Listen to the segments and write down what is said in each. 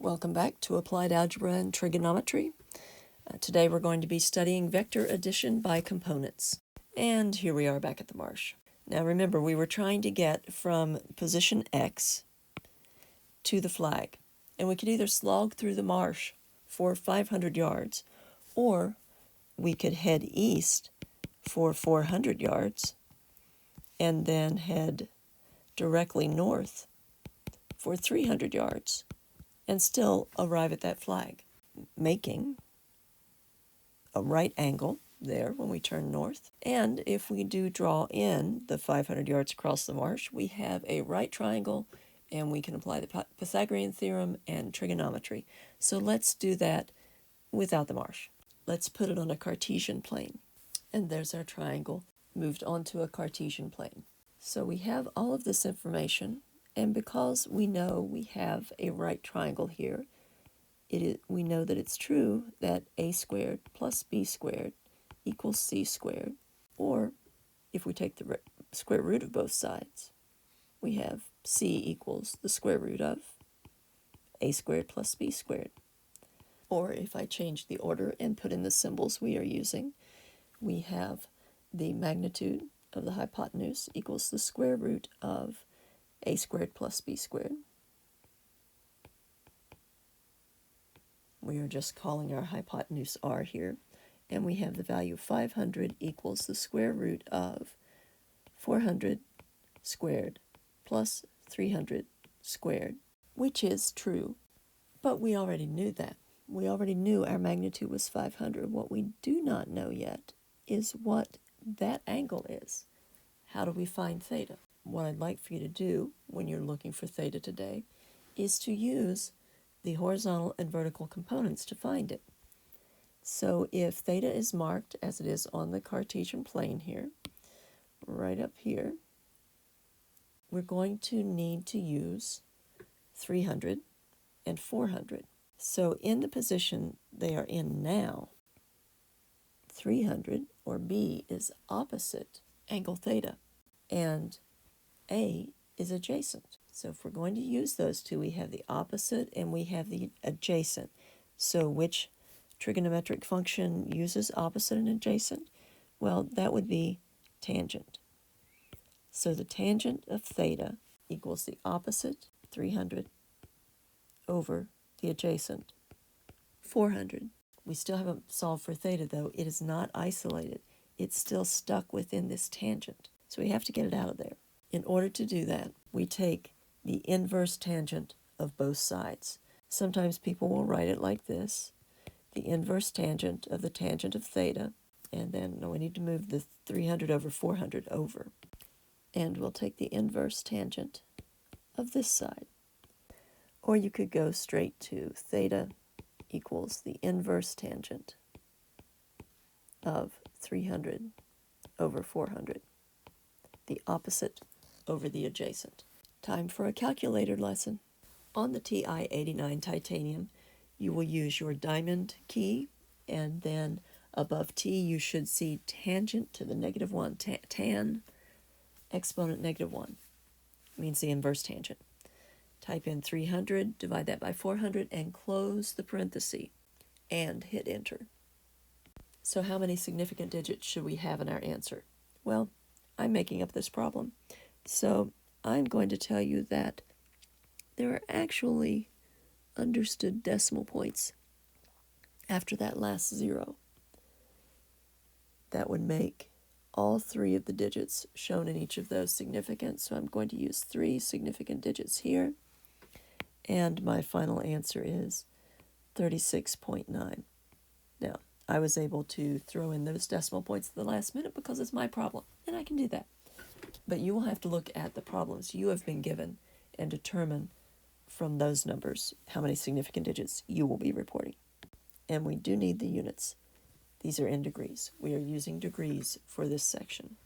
Welcome back to Applied Algebra and Trigonometry. Today we're going to be studying vector addition by components. And here we are back at the marsh. Now remember, we were trying to get from position X to the flag. And we could either slog through the marsh for 500 yards, or we could head east for 400 yards, and then head directly north for 300 yards, and still arrive at that flag, making a right angle there when we turn north. And if we do draw in the 500 yards across the marsh, we have a right triangle, and we can apply the Pythagorean theorem and trigonometry. So let's do that without the marsh. Let's put it on a Cartesian plane. And there's our triangle moved onto a Cartesian plane. So we have all of this information, and because we know we have a right triangle here, we know that it's true that a squared plus b squared equals c squared. Or if we take the square root of both sides, we have c equals the square root of a squared plus b squared. Or if I change the order and put in the symbols we are using, we have the magnitude of the hypotenuse equals the square root of a squared plus b squared. We are just calling our hypotenuse r here. And we have the value 500 equals the square root of 400 squared plus 300 squared, which is true. But we already knew that. We already knew our magnitude was 500. What we do not know yet is what that angle is. How do we find theta? What I'd like for you to do when you're looking for theta today is to use the horizontal and vertical components to find it. So if theta is marked as it is on the Cartesian plane here, right up here, we're going to need to use 300 and 400. So in the position they are in now, 300, or B, is opposite angle theta, and A is adjacent. So if we're going to use those two, we have the opposite and we have the adjacent. So which trigonometric function uses opposite and adjacent? Well, that would be tangent. So the tangent of theta equals the opposite, 300, over the adjacent, 400. We still haven't solved for theta, though. It is not isolated. It's still stuck within this tangent. So we have to get it out of there. In order to do that, we take the inverse tangent of both sides. Sometimes people will write it like this: the inverse tangent of the tangent of theta, and then we need to move the 300 over 400 over. And we'll take the inverse tangent of this side. Or you could go straight to theta equals the inverse tangent of 300 over 400, the opposite over the adjacent. Time for a calculator lesson. On the TI-89 titanium, you will use your diamond key, and then above T you should see tangent to the negative 1. Tan exponent negative 1 means the inverse tangent. Type in 300, divide that by 400, and close the parenthesis, and hit enter. So how many significant digits should we have in our answer? Well, I'm making up this problem, so I'm going to tell you that there are actually understood decimal points after that last 0. That would make all 3 of the digits shown in each of those significant, so I'm going to use 3 significant digits here, and my final answer is 36.9. Now, I was able to throw in those decimal points at the last minute because it's my problem, and I can do that. But you will have to look at the problems you have been given and determine from those numbers how many significant digits you will be reporting. And we do need the units. These are in degrees. We are using degrees for this section.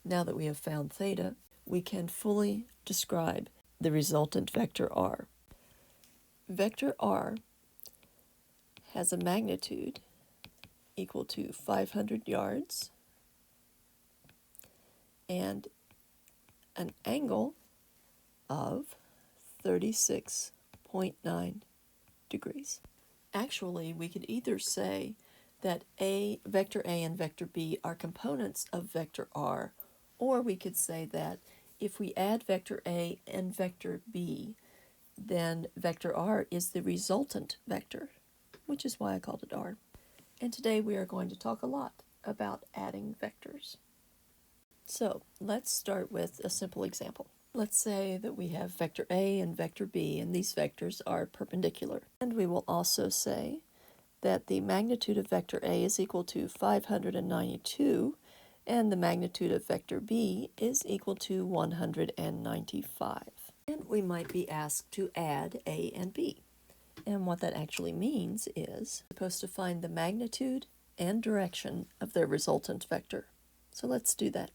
Now that we have found theta, we can fully describe the resultant vector r. Vector r has a magnitude equal to 500 yards and an angle of 36.9 degrees. Actually, we could either say that vector A and vector B are components of vector R, or we could say that if we add vector A and vector B, then vector R is the resultant vector, which is why I called it R. And today we are going to talk a lot about adding vectors. So let's start with a simple example. Let's say that we have vector A and vector B, and these vectors are perpendicular. And we will also say that the magnitude of vector A is equal to 592, and the magnitude of vector B is equal to 195. And we might be asked to add A and B. And what that actually means is we're supposed to find the magnitude and direction of their resultant vector. So let's do that.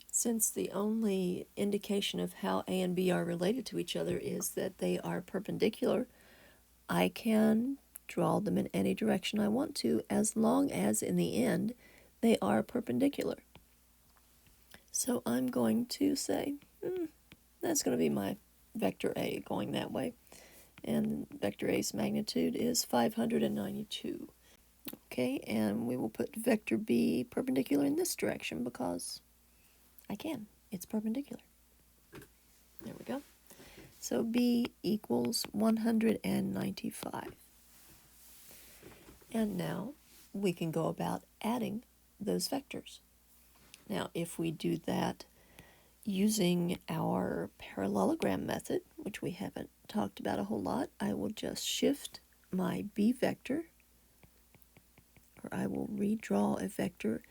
Since the only indication of how A and B are related to each other is that they are perpendicular, I can draw them in any direction I want to, as long as in the end they are perpendicular. So I'm going to say, that's going to be my vector A going that way. And vector A's magnitude is 592. Okay, and we will put vector B perpendicular in this direction because I can. It's perpendicular. There we go. So B equals 195. And now we can go about adding those vectors. Now, if we do that using our parallelogram method, which we haven't talked about a whole lot, I will just shift my B vector, or I will redraw a vector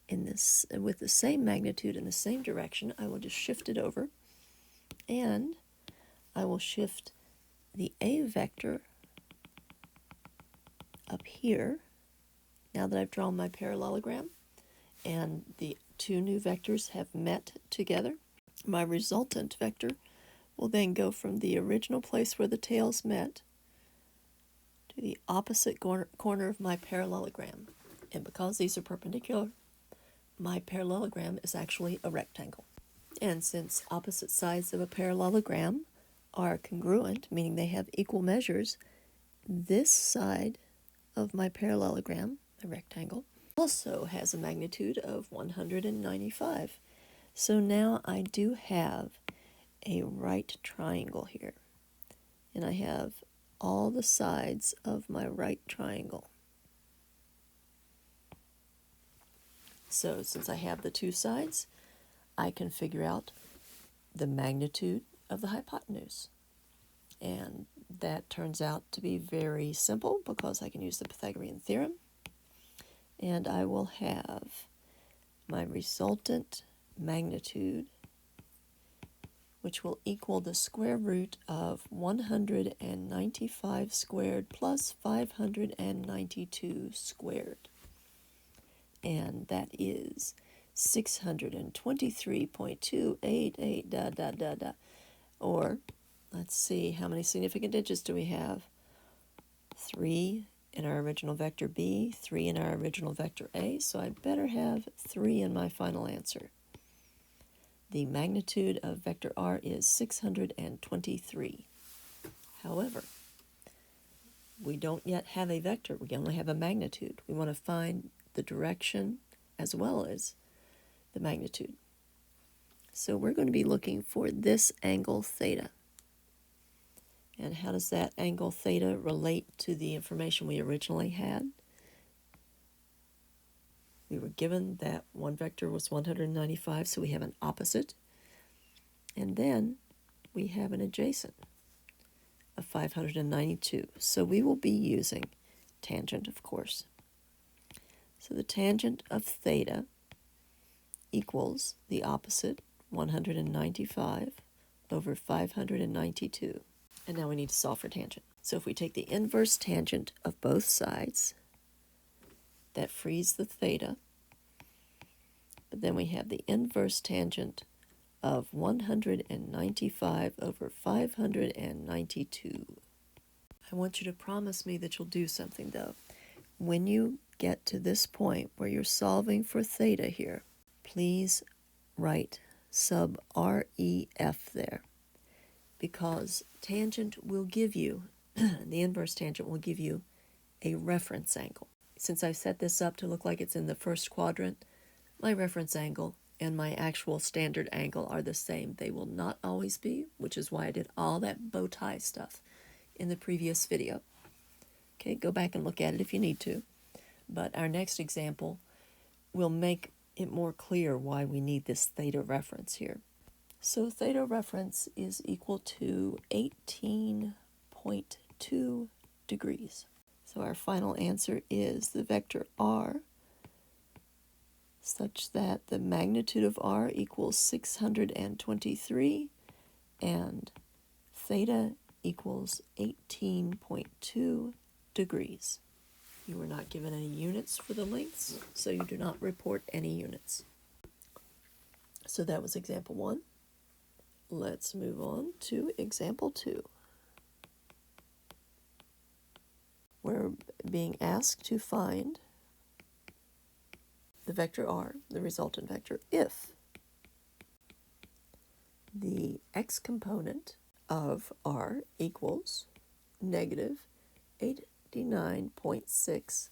in this with the same magnitude in the same direction. I will just shift it over, and I will shift the A vector up here, now that I've drawn my parallelogram, and the two new vectors have met together. My resultant vector will then go from the original place where the tails met to the opposite corner of my parallelogram. And because these are perpendicular, my parallelogram is actually a rectangle. And since opposite sides of a parallelogram are congruent, meaning they have equal measures, this side of my parallelogram, the rectangle, also has a magnitude of 195. So now I do have a right triangle here. And I have all the sides of my right triangle. So since I have the two sides, I can figure out the magnitude of the hypotenuse. And that turns out to be very simple because I can use the Pythagorean theorem. And I will have my resultant magnitude, which will equal the square root of 195 squared plus 592 squared. And that is 623.288 or let's see, how many significant digits do we have? 3 in our original vector B, 3 in our original vector A, so I better have 3 in my final answer. The magnitude of vector R is 623. However, we don't yet have a vector, we only have a magnitude. We want to find the direction as well as the magnitude. So we're going to be looking for this angle theta. And how does that angle theta relate to the information we originally had? We were given that one vector was 195, so we have an opposite. And then we have an adjacent of 592. So we will be using tangent, of course. So the tangent of theta equals the opposite, 195, over 592. And now we need to solve for tangent. So if we take the inverse tangent of both sides, that frees the theta. But then we have the inverse tangent of 195 over 592. I want you to promise me that you'll do something, though. When you get to this point where you're solving for theta here, please write sub REF there, because tangent will give you the inverse tangent will give you a reference angle. Since I've set this up to look like it's in the first quadrant, my reference angle and my actual standard angle are the same. They will not always be, which is why I did all that bow tie stuff in the previous video. Okay, go back and look at it if you need to. But our next example will make it more clear why we need this theta reference here. So theta reference is equal to 18.2 degrees. So our final answer is the vector r, such that the magnitude of r equals 623 and theta equals 18.2 degrees. You were not given any units for the lengths, so you do not report any units. So that was example 1. Let's move on to example 2. We're being asked to find the vector r, the resultant vector, if the x component of r equals negative 89.6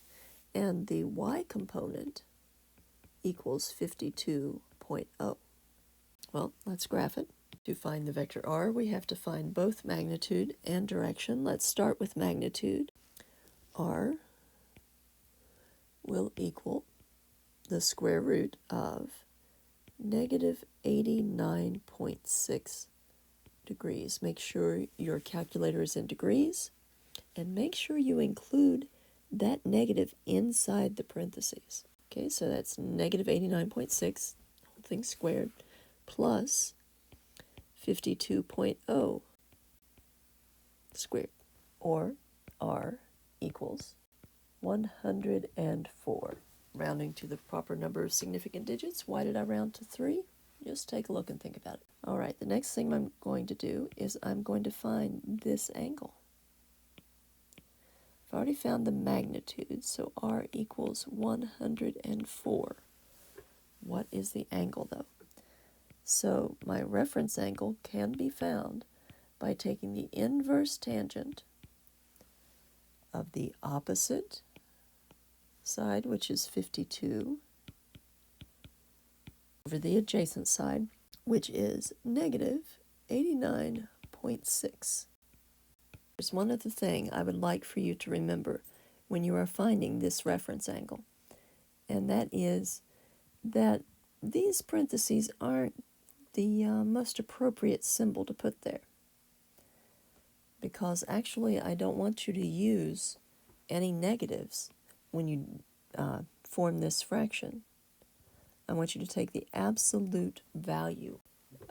and the y component equals 52.0. Well, let's graph it. To find the vector r, we have to find both magnitude and direction. Let's start with magnitude. R will equal the square root of negative 89.6 degrees. Make sure your calculator is in degrees, and make sure you include that negative inside the parentheses. Okay, so that's negative 89.6, whole thing squared, plus 52.0 squared, or r equals 104. Rounding to the proper number of significant digits. Why did I round to 3? Just take a look and think about it. All right, the next thing I'm going to do is I'm going to find this angle. I've already found the magnitude, so r equals 104. What is the angle, though? So my reference angle can be found by taking the inverse tangent of the opposite side, which is 52, over the adjacent side, which is negative 89.6. There's one other thing I would like for you to remember when you are finding this reference angle, and that is that these parentheses aren't the most appropriate symbol to put there, because actually I don't want you to use any negatives when you form this fraction. I want you to take the absolute value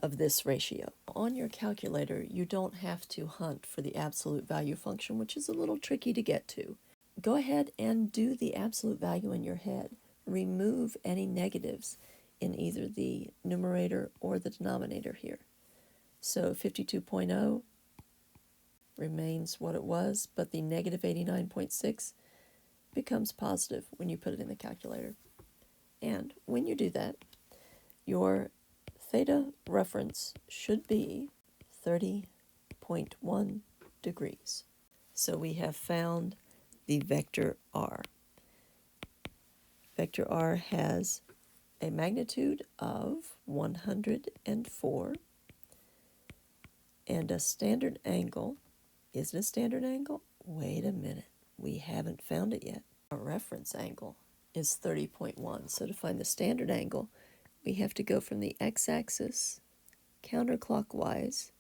of this ratio. On your calculator, you don't have to hunt for the absolute value function, which is a little tricky to get to. Go ahead and do the absolute value in your head. Remove any negatives in either the numerator or the denominator here. So 52.0 remains what it was, but the negative 89.6 becomes positive when you put it in the calculator. And when you do that, your theta reference should be 30.1 degrees. So we have found the vector r. Vector r has a magnitude of 104 and a standard angle. Is it a standard angle? Wait a minute. We haven't found it yet. Our reference angle is 30.1. So to find the standard angle, we have to go from the x-axis counterclockwise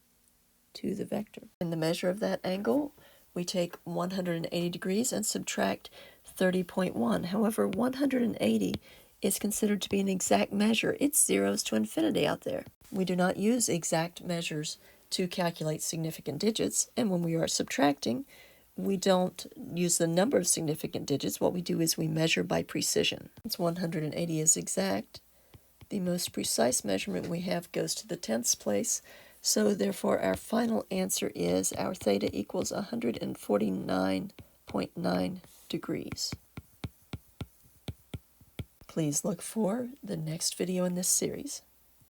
to the vector. In the measure of that angle, we take 180 degrees and subtract 30.1. However, 180 is considered to be an exact measure. It's zeros to infinity out there. We do not use exact measures to calculate significant digits, and when we are subtracting, we don't use the number of significant digits. What we do is we measure by precision. Since 180 is exact, the most precise measurement we have goes to the tenths place, so therefore our final answer is our theta equals 149.9 degrees. Please look for the next video in this series.